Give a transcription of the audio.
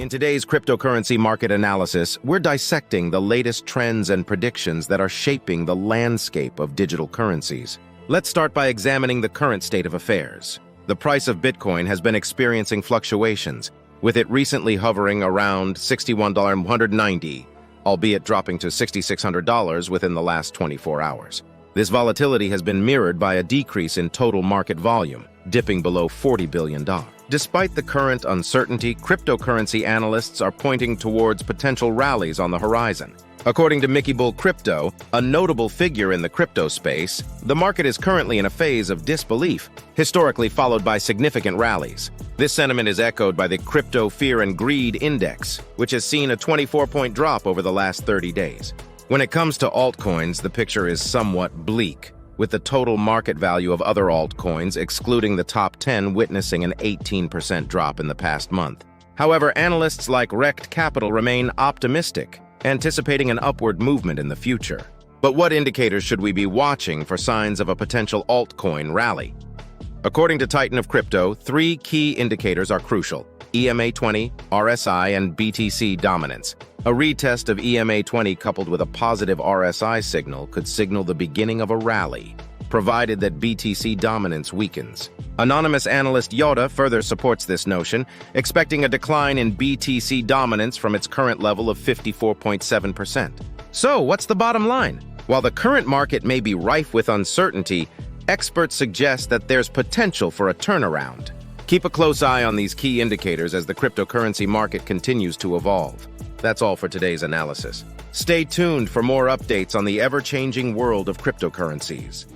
In today's cryptocurrency market analysis, we're dissecting the latest trends and predictions that are shaping the landscape of digital currencies. Let's start by examining the current state of affairs. The price of Bitcoin has been experiencing fluctuations, with it recently hovering around $61.190, albeit dropping to $6,600 within the last 24 hours. This volatility has been mirrored by a decrease in total market volume, dipping below $40 billion. Despite the current uncertainty, cryptocurrency analysts are pointing towards potential rallies on the horizon. According to Mickey Bull Crypto, a notable figure in the crypto space, the market is currently in a phase of disbelief, historically followed by significant rallies. This sentiment is echoed by the Crypto Fear and Greed Index, which has seen a 24-point drop over the last 30 days. When it comes to altcoins, the picture is somewhat bleak, with the total market value of other altcoins, excluding the top 10, witnessing an 18% drop in the past month. However, analysts like Rekt Capital remain optimistic, anticipating an upward movement in the future. But what indicators should we be watching for signs of a potential altcoin rally? According to Titan of Crypto, 3 key indicators are crucial: EMA20, RSI, and BTC dominance. A retest of EMA20 coupled with a positive RSI signal could signal the beginning of a rally, provided that BTC dominance weakens. Anonymous analyst Yoda further supports this notion, expecting a decline in BTC dominance from its current level of 54.7%. So, what's the bottom line? While the current market may be rife with uncertainty, experts suggest that there's potential for a turnaround. Keep a close eye on these key indicators as the cryptocurrency market continues to evolve. That's all for today's analysis. Stay tuned for more updates on the ever-changing world of cryptocurrencies.